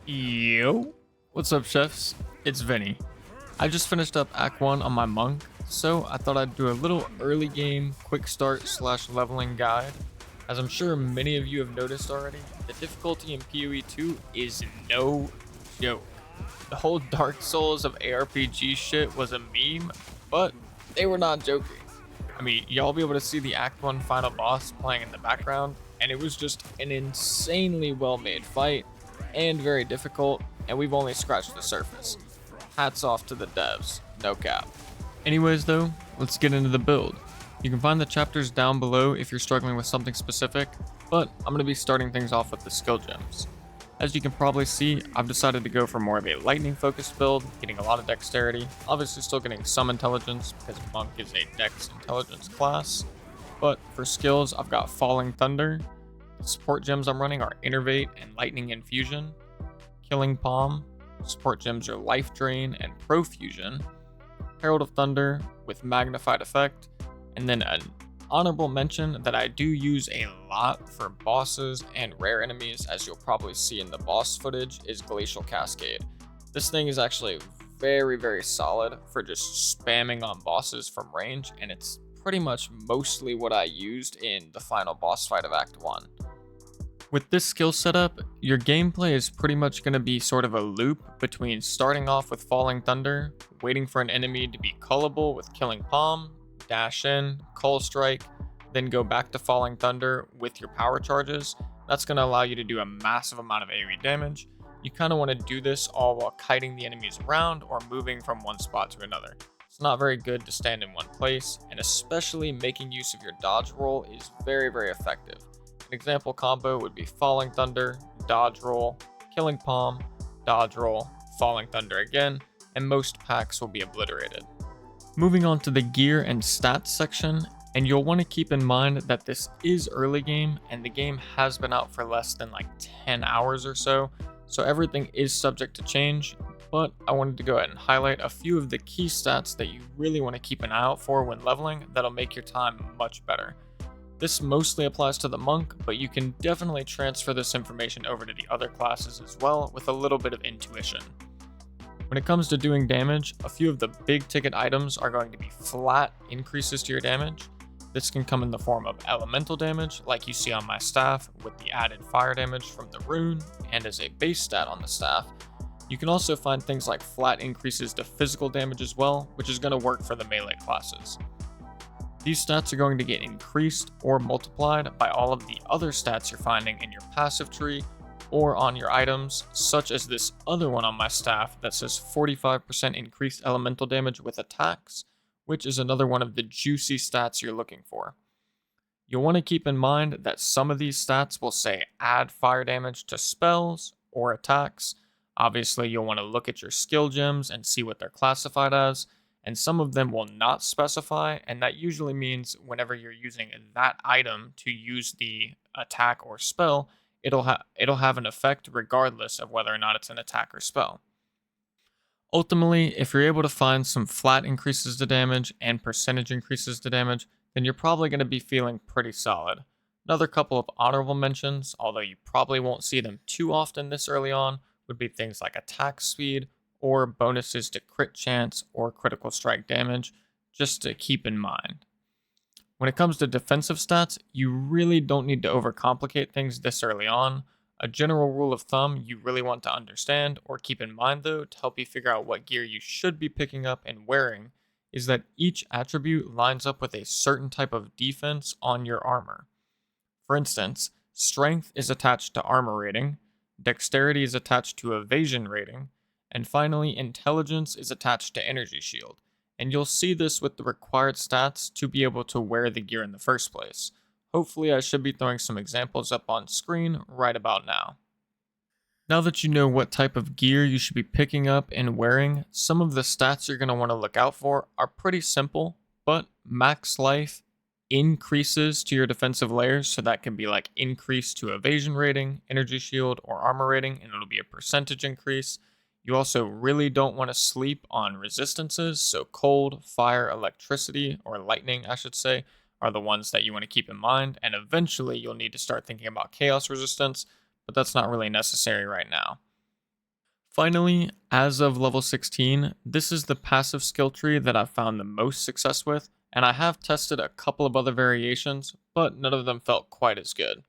Yo, what's up, chefs? It's Vinny. I just finished up Act 1 on my monk, so I thought I'd do a little early game quick start slash leveling guide. As I'm sure many of you have noticed already, the difficulty in PoE 2 is no joke. The whole Dark Souls of ARPG shit was a meme, but they were not joking. I mean, y'all be able to see the Act 1 final boss playing in the background, and it was just an insanely well made fight and very difficult, and we've only scratched the surface. Hats off to the devs, no cap. Anyways, though, let's get into the build. You can find the chapters down below if you're struggling with something specific, but I'm going to be starting things off with the skill gems. As you can probably see, I've decided to go for more of a lightning focused build, getting a lot of dexterity, obviously still getting some intelligence because Monk is a dex intelligence class, but for skills I've got Falling Thunder. The support gems I'm running are Innervate and Lightning Infusion. Killing Palm, support gems are Life Drain and Profusion. Herald of Thunder with Magnified Effect, and then an honorable mention that I do use a lot for bosses and rare enemies, as you'll probably see in the boss footage, is Glacial Cascade. This thing is actually very solid for just spamming on bosses from range, and it's pretty much mostly what I used in the final boss fight of Act 1. With this skill setup, your gameplay is pretty much going to be sort of a loop between starting off with Falling Thunder, waiting for an enemy to be cullable with Killing Palm, dash in, Cull Strike, then go back to Falling Thunder with your power charges. That's going to allow you to do a massive amount of AoE damage. You kind of want to do this all while kiting the enemies around or moving from one spot to another. It's not very good to stand in one place, and especially making use of your dodge roll is very effective. An example combo would be Falling Thunder, dodge roll, Killing Palm, dodge roll, Falling Thunder again, and most packs will be obliterated. Moving on to the gear and stats section, and you'll want to keep in mind that this is early game and the game has been out for less than like 10 hours or so everything is subject to change, but I wanted to go ahead and highlight a few of the key stats that you really want to keep an eye out for when leveling that'll make your time much better. This mostly applies to the monk, but you can definitely transfer this information over to the other classes as well with a little bit of intuition. When it comes to doing damage, a few of the big ticket items are going to be flat increases to your damage. This can come in the form of elemental damage, like you see on my staff with the added fire damage from the rune, and as a base stat on the staff. You can also find things like flat increases to physical damage as well, which is going to work for the melee classes. These stats are going to get increased or multiplied by all of the other stats you're finding in your passive tree or on your items, such as this other one on my staff that says 45% increased elemental damage with attacks, which is another one of the juicy stats you're looking for. You'll want to keep in mind that some of these stats will say add fire damage to spells or attacks. Obviously, you'll want to look at your skill gems and see what they're classified as, and some of them will not specify, and that usually means whenever you're using that item to use the attack or spell, it'll have an effect regardless of whether or not it's an attack or spell. Ultimately, if you're able to find some flat increases to damage and percentage increases to damage, then you're probably going to be feeling pretty solid. Another couple of honorable mentions, although you probably won't see them too often this early on, would be things like attack speed or bonuses to crit chance or critical strike damage, just to keep in mind. When it comes to defensive stats, you really don't need to overcomplicate things this early on. A general rule of thumb you really want to understand or keep in mind, though, to help you figure out what gear you should be picking up and wearing, is that each attribute lines up with a certain type of defense on your armor. For instance, strength is attached to armor rating, dexterity is attached to evasion rating, and finally, intelligence is attached to energy shield. And you'll see this with the required stats to be able to wear the gear in the first place. Hopefully I should be throwing some examples up on screen right about now. Now that you know what type of gear you should be picking up and wearing, some of the stats you're going to want to look out for are pretty simple, but max life increases to your defensive layers, so that can be like increase to evasion rating, energy shield, or armor rating, and it'll be a percentage increase. You also really don't want to sleep on resistances, so cold, fire, electricity, or lightning, I should say, are the ones that you want to keep in mind, and eventually you'll need to start thinking about chaos resistance, but that's not really necessary right now. Finally, as of level 16, this is the passive skill tree that I've found the most success with, and I have tested a couple of other variations, but none of them felt quite as good.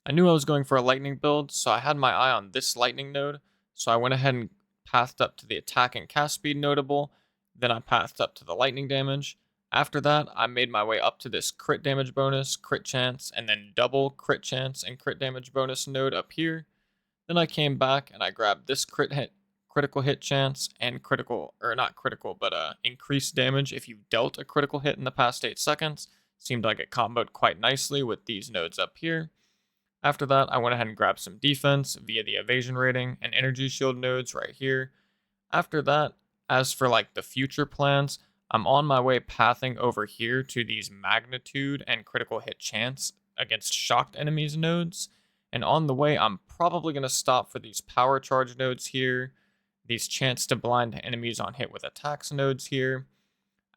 I knew I was going for a lightning build, so I had my eye on this lightning node, so I went ahead and pathed up to the attack and cast speed notable, then I pathed up to the lightning damage. After that, I made my way up to this crit damage bonus, crit chance, and then double crit chance and crit damage bonus node up here. Then I came back and I grabbed this critical hit chance, and critical, or not critical, but increased damage if you dealt a critical hit in the past 8 seconds. Seemed like it comboed quite nicely with these nodes up here. After that, I went ahead and grabbed some defense via the evasion rating and energy shield nodes right here. After that, as for like the future plans, I'm on my way pathing over here to these magnitude and critical hit chance against shocked enemies nodes. And on the way, I'm probably going to stop for these power charge nodes here, these chance to blind enemies on hit with attacks nodes here.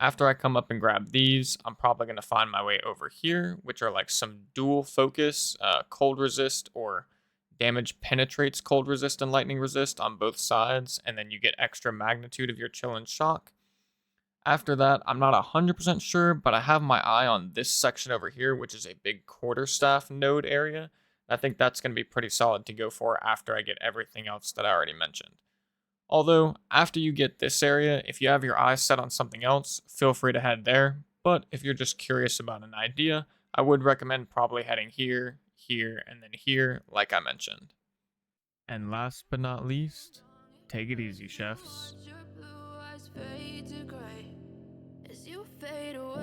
After I come up and grab these, I'm probably going to find my way over here, which are like some dual focus, cold resist, or damage penetrates cold resist and lightning resist on both sides, and then you get extra magnitude of your chill and shock. After that, I'm not 100% sure, but I have my eye on this section over here, which is a big quarterstaff node area. I think that's going to be pretty solid to go for after I get everything else that I already mentioned. Although, after you get this area, if you have your eyes set on something else, feel free to head there. But if you're just curious about an idea, I would recommend probably heading here, here, and then here, like I mentioned. And last but not least, take it easy, chefs. Watch your blue eyes fade to gray as you fade away.